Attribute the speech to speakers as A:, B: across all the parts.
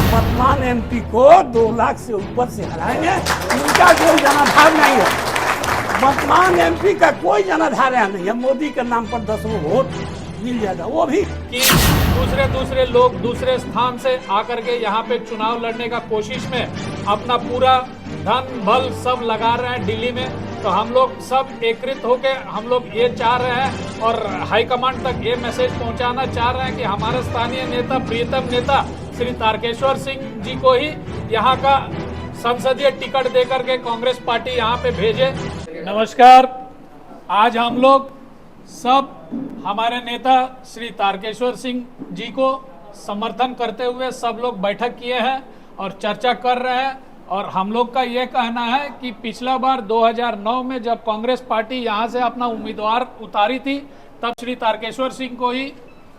A: वर्तमान एमपी को 2 लाख से ऊपर से हराएंगे। उनका कोई जनाधार नहीं है, वर्तमान एमपी का कोई जनाधार यहाँ नहीं है। मोदी के नाम पर 10 वोट मिल जाएगा, वो भी
B: कि दूसरे लोग दूसरे स्थान से आकर के यहाँ पे चुनाव लड़ने का कोशिश में अपना पूरा धन बल सब लगा रहे हैं दिल्ली में। तो हम लोग सब एकत्रित होकर हम लोग ये चाह रहे हैं और हाईकमांड तक ये मैसेज पहुंचाना चाह रहे हैं कि हमारे स्थानीय नेता, प्रियतम नेता श्री तारकेश्वर सिंह जी को ही यहाँ का संसदीय टिकट देकर के कांग्रेस पार्टी यहाँ पे भेजे। नमस्कार, आज हम लोग सब हमारे नेता श्री तारकेश्वर सिंह जी को समर्थन करते हुए सब लोग बैठक किए हैं और चर्चा कर रहे हैं। और हम लोग का ये कहना है कि पिछला बार 2009 में जब कांग्रेस पार्टी यहाँ से अपना उम्मीदवार उतारी थी, तब श्री तारकेश्वर सिंह को ही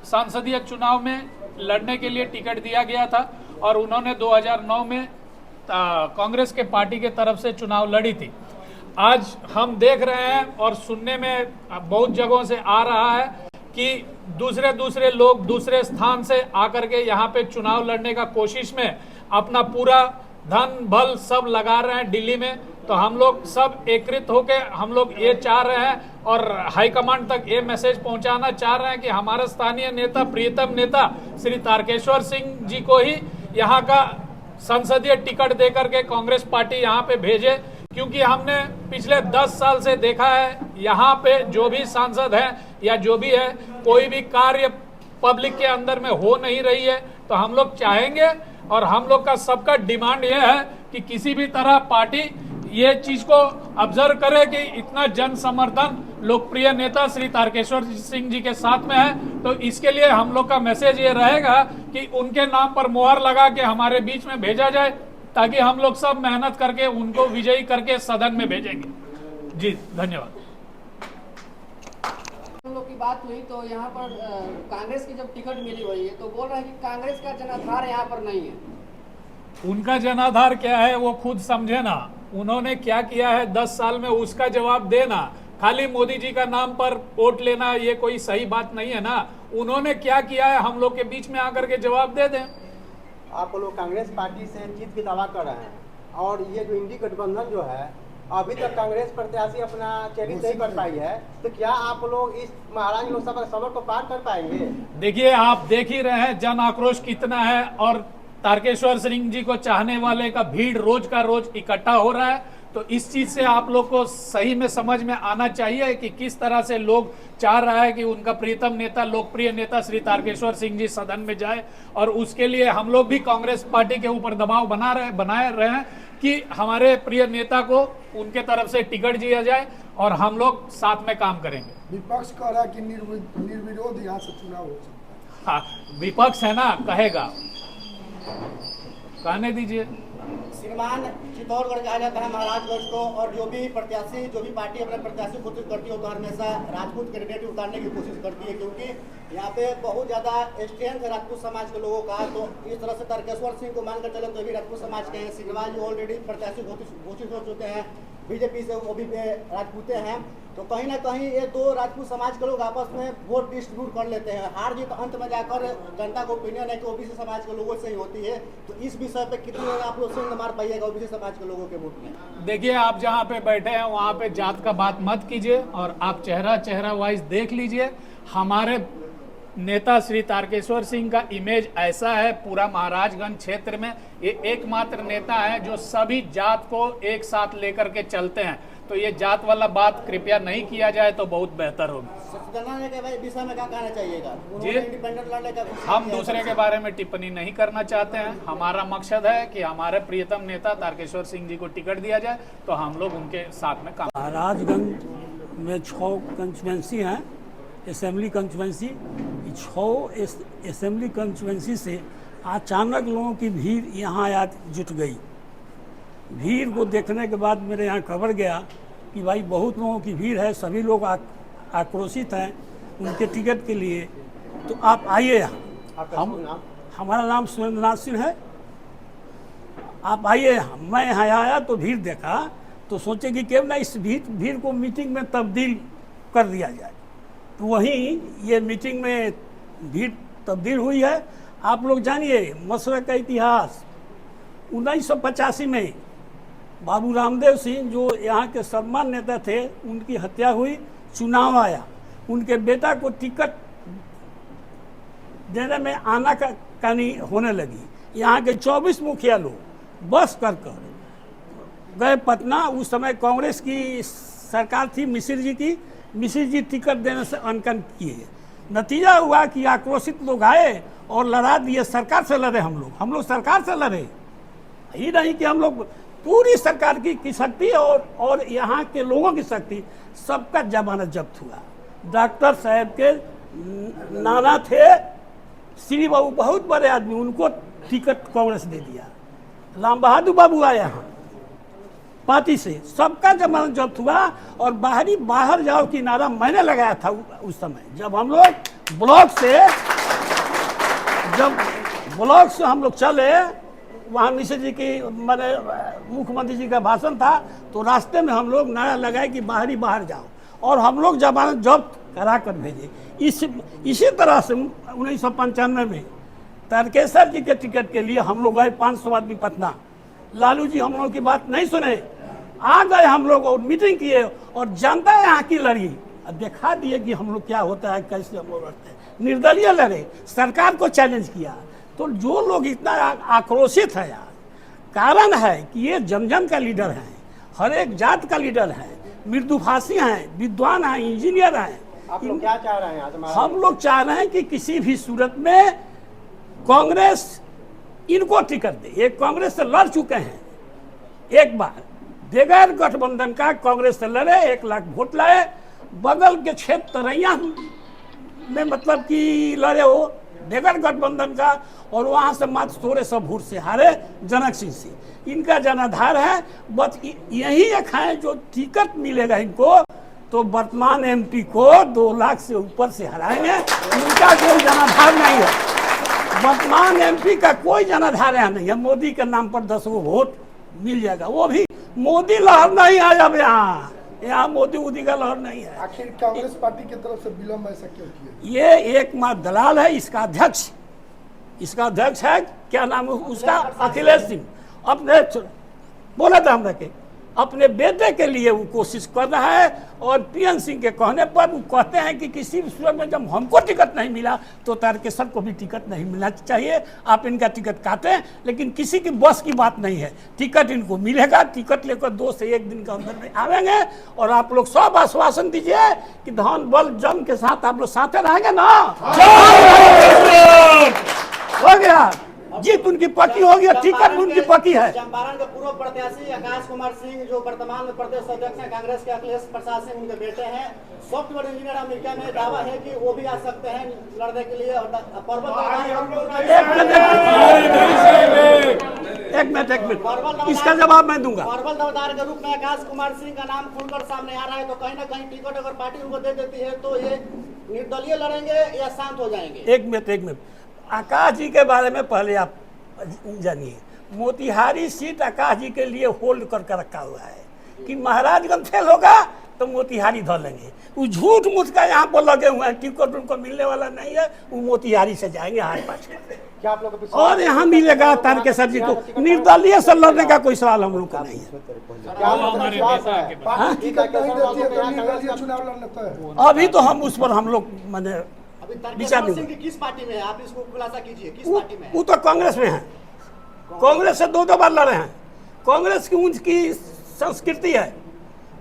B: संसदीय चुनाव में लड़ने के लिए टिकट दिया गया था और उन्होंने 2009 में कांग्रेस के पार्टी के तरफ से चुनाव लड़ी थी। आज हम देख रहे हैं और सुनने में बहुत जगहों से आ रहा है कि दूसरे लोग दूसरे स्थान से आकर के यहाँ पे चुनाव लड़ने का कोशिश में अपना पूरा धन बल सब लगा रहे हैं दिल्ली में। तो हम लोग सब एकत्रित होकर हम लोग ये चाह रहे हैं और हाईकमांड तक ये मैसेज पहुंचाना चाह रहे हैं कि हमारे स्थानीय नेता, प्रियतम नेता श्री तारकेश्वर सिंह जी को ही यहाँ का संसदीय टिकट देकर के कांग्रेस पार्टी यहाँ पे भेजे। क्योंकि हमने पिछले 10 साल से देखा है यहाँ पे जो भी सांसद है या जो भी है, कोई भी कार्य पब्लिक के अंदर में हो नहीं रही है। तो हम लोग चाहेंगे और हम लोग का सबका डिमांड ये है कि किसी भी तरह पार्टी ये चीज को ऑब्जर्व करे कि इतना जन समर्थन लोकप्रिय नेता श्री तारकेश्वर सिंह जी के साथ में है। तो इसके लिए हम लोग का मैसेज ये रहेगा कि उनके नाम पर मोहर लगा के हमारे बीच में भेजा जाए, ताकि हम लोग सब मेहनत करके उनको विजयी करके सदन में भेजेंगे। जी धन्यवाद।
C: हम लोग की बात हुई तो यहाँ पर कांग्रेस की जब टिकट मिली हुई है तो बोल रहे हैं कि कांग्रेस का जनाधार यहाँ पर नहीं है।
B: उनका जनाधार क्या है वो खुद समझे ना, उन्होंने क्या किया है 10 साल में उसका जवाब देना। खाली मोदी जी का नाम पर वोट लेना ये कोई सही बात नहीं है ना। उन्होंने क्या किया है हम लोग के बीच में आकर के जवाब दे दें।
D: आप लोग कांग्रेस पार्टी से जीत की दावा कर रहे हैं और ये जो इंडी गठबंधन जो है अभी तक कांग्रेस प्रत्याशी अपना चयनित नहीं कर पाई है, तो क्या आप लोग इस महाराज लोकसभा समर को पार कर पाएंगे?
B: देखिए, आप देख ही रहे हैं जन आक्रोश कितना है और तारकेश्वर सिंह जी को चाहने वाले का भीड़ रोज का रोज इकट्ठा हो रहा है। तो इस चीज से आप लोग को सही में समझ में आना चाहिए कि किस तरह से लोग चाह रहा है कि उनका प्रीतम नेता, लोकप्रिय नेता श्री तारकेश्वर सिंह जी सदन में जाए। और उसके लिए हम लोग भी कांग्रेस पार्टी के ऊपर दबाव बनाए रहे हैं कि हमारे प्रिय नेता को उनके तरफ से टिकट दिया जाए और हम लोग साथ में काम करेंगे।
E: विपक्ष कह रहा है कि निर्विरोध यहाँ से चुनाव हो सकता है।
B: हाँ, विपक्ष है ना, कहेगा, कहने दीजिए।
F: श्रीमान चित्तौड़गढ़ कहा जाता है महाराजगंज को, और जो भी प्रत्याशी, जो भी पार्टी अपने प्रत्याशी घोषित करती है तो हमेशा राजपूत कैंडिडेट उतारने की कोशिश करती है, क्योंकि यहाँ पे बहुत ज़्यादा स्ट्रेंथ है राजपूत समाज के लोगों का। तो इस तरह से तारकेश्वर सिंह को मानकर चले तो भी राजपूत समाज के हैं। सिग्रीवाल जी ऑलरेडी प्रत्याशी घोषित हो चुके हैं बीजेपी से, वो भी राजपूते हैं। तो कहीं ना कहीं ये दो राजपूत समाज के लोग आपस में वोट डिस्ट्रीब्यूट कर लेते हैं। हार जीत अंत में जाकर जनता को ओपिनियन है कि ओबीसी समाज के लोगों से ही होती है। तो इस विषय पे कितनी आप लोग सिंह मार पाइएगा ओबीसी समाज के लोगों के वोट में?
B: देखिए, आप जहाँ पे बैठे हैं वहाँ पे जात का बात मत कीजिए और आप चेहरा वाइज देख लीजिए। हमारे नेता श्री तारकेश्वर सिंह का इमेज ऐसा है पूरा महाराजगंज क्षेत्र में, ये एकमात्र नेता है जो सभी जात को एक साथ लेकर के चलते हैं। तो ये जात वाला बात कृपया नहीं किया जाए तो बहुत बेहतर होगी।
F: विषय में क्या कहना चाहिएगा?
B: जी,
F: इंडिपेंडेंट लड़ने का
B: हम दूसरे के बारे में टिप्पणी नहीं करना चाहते हैं। हमारा मकसद है कि हमारे प्रियतम नेता तारकेश्वर सिंह जी को टिकट दिया जाए तो हम लोग उनके साथ में काम।
A: महाराजगंज में 6 कंस्टिट्यूंसी हैं, असेंबली कंस्टिट्यूंसी। 6 असेंबली कंस्टिट्यूंसी से अचानक लोगों की भीड़ यहाँ आ जुट गई। भीड़ को देखने के बाद मेरे यहाँ खबर गया कि भाई बहुत लोगों की भीड़ है, सभी लोग आक्रोशित हैं उनके टिकट के लिए। तो आप आइए यहाँ। हमारा नाम सुरेंद्रनाथ सिंह है। आप आइए। मैं यहाँ आया तो भीड़ देखा तो सोचे कि क्यों ना इस भीड़ को मीटिंग में तब्दील कर दिया जाए। तो वहीं ये मीटिंग में भीड़ तब्दील हुई है आप लोग जानिए मशरक का इतिहास। 1985 में बाबू रामदेव सिंह जो यहाँ के सम्मान नेता थे, उनकी हत्या हुई, चुनाव आया, उनके बेटा को टिकट देने में आनाकानी होने लगी। यहाँ के 24 मुखिया लोग बस कर गए पटना। उस समय कांग्रेस की सरकार थी मिश्र जी की, मिश्र जी टिकट देने से अनकन किए। नतीजा हुआ कि आक्रोशित लोग आए और लड़ा दिए। सरकार से लड़े हम लोग सरकार से लड़े, ही नहीं कि हम लोग पूरी सरकार की शक्ति और यहाँ के लोगों की शक्ति, सबका जमानत जब्त हुआ। डॉक्टर साहब के नाना थे श्री बाबू, बहुत बड़े आदमी, उनको टिकट कांग्रेस दे दिया। राम बहादुर बाबू आए यहाँ पार्टी से, सबका जमानत जब्त हुआ। और बाहर जाओ की नारा मैंने लगाया था उस समय, जब हम लोग ब्लॉक से हम लोग चले, वहाँ मिश्र जी की मैंने मुख्यमंत्री जी का भाषण था, तो रास्ते में हम लोग नारा लगाए कि बाहर जाओ, और हम लोग जमानत जब्त करा कर भेजे। इसी तरह से 1995 में तारकेश्वर जी के टिकट के लिए हम लोग गए 500 आदमी पटना। लालू जी हम लोग की बात नहीं सुने, आ गए हम लोग और मीटिंग किए, और जनता यहाँ की लड़ी, दिखा दिए कि हम लोग क्या होता है, कैसे हम लोग लड़ते हैं। निर्दलीय लड़े, सरकार को चैलेंज किया। तो जो लोग इतना आक्रोशित है यार, कारण है कि ये जन का लीडर है, हर एक जात का लीडर है, मृदुभाषी हैं, विद्वान हैं, इंजीनियर हैं।
D: आप लोग क्या चाह रहे हैं?
A: हम लोग चाह रहे हैं कि किसी भी सूरत में कांग्रेस इनको टिकट दे। ये कांग्रेस से लड़ चुके हैं एक बार, बगैर गठबंधन का कांग्रेस से लड़े, 1 लाख वोट लाए, बगल के क्षेत्र तरैया में मतलब कि लड़े हो बगैर गठबंधन का, और वहाँ से मात्र थोड़े सब वोट से हारे जनक सिंह से। इनका जनाधार है, बस यही एक है जो टिकट मिलेगा इनको, तो वर्तमान एमपी को 2 लाख से ऊपर से हराएंगे। इनका कोई जनाधार नहीं है, वर्तमान एमपी का कोई जनाधार यहाँ नहीं है। मोदी के नाम पर 10 वोट मिल जाएगा, वो भी मोदी लहर नहीं है। अब यहाँ मोदी का लहर नहीं है।
E: आखिर कांग्रेस पार्टी की तरफ से विलम्ब ऐसा क्यों किया?
A: ये एकमात्र दलाल है, इसका अध्यक्ष है, क्या नाम है उसका, अखिलेश सिंह। अपने बोला था हमरा के अपने बेटे के लिए वो कोशिश कर रहा है, और पीएन सिंह के कहने पर वो कहते हैं कि किसी भी सूरत में जब हमको टिकट नहीं मिला तो तारकेश्वर को भी टिकट नहीं मिलना चाहिए, आप इनका टिकट काटें। लेकिन किसी की बस की बात नहीं है, टिकट इनको मिलेगा। टिकट लेकर 2 से 1 दिन के अंदर में आवेंगे, और आप लोग सब आश्वासन दीजिए कि धन बल जम के साथ आप लोग साथ रहेंगे ना। हो गया, जीत उनकी पक्की हो गया, टिकट उनकी पक्की है।
F: चंपारण के पूर्व प्रत्याशी आकाश कुमार सिंह, जो वर्तमान में प्रदेश अध्यक्ष हैं कांग्रेस के, अखिलेश प्रसाद सिंह उनके बेटे हैं, सॉफ्टवेयर इंजीनियर अमेरिका में, दावा है कि वो भी आ सकते हैं लड़ने के लिए।
A: एक मिनट, इसका जवाब मैं दूंगा।
F: फॉर्मल दावेदार के रूप में आकाश कुमार सिंह का नाम खुलकर सामने आ रहा है, तो कहीं ना कहीं टिकट अगर पार्टी उनको दे देती है तो ये निर्दलीय लड़ेंगे या शांत हो जाएंगे?
A: एक मिनट, आकाश जी के बारे में पहले आप जानिए। मोतिहारी सीट आकाश जी के लिए होल्ड करके रखा हुआ है कि महाराजगंज फेल होगा तो मोतिहारी धर लेंगे। वो झूठ मूठ का यहाँ पर लगे हुए हैं, टिकट उनको मिलने वाला नहीं है, वो मोतिहारी से जाएंगे हाथ पाँच।
D: क्या आप लोग
A: और यहाँ मिलेगा तारकेश्वर जी को। निर्दलीय से लड़ने का कोई सवाल हम लोग का नहीं है। अभी तो हम उस पर हम लोग मैंने विचार
F: सिंह किस पार्टी में है, आप इसको खुलासा कीजिए, किस पार्टी में है?
A: वो तो कांग्रेस में है, कांग्रेस से 2 बार लड़े हैं। कांग्रेस की उनकी संस्कृति है,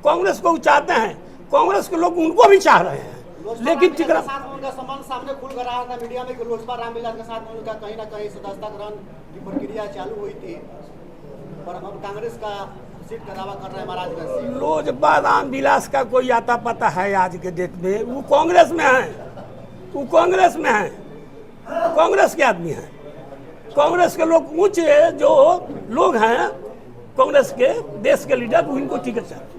A: कांग्रेस को चाहते हैं, कांग्रेस के लोग उनको भी चाह रहे हैं। लेकिन
F: उनका संबंध सामने खुल कर रहा था मीडिया में कि लोजपा रामविलास के साथ उनका कहीं ना कहीं सदस्यता ग्रहण की प्रक्रिया चालू हुई थी, और अब कांग्रेस का सीट का दावा कर रहे हैं महाराजगंज से।
A: लोजपा रामविलास का कोई आता पता है आज के डेट में? वो कांग्रेस में है, वो कांग्रेस में है, कांग्रेस के आदमी हैं। कांग्रेस के लोग ऊंचे जो लोग हैं, कांग्रेस के देश के लीडर, उनको टिकट चाहिए।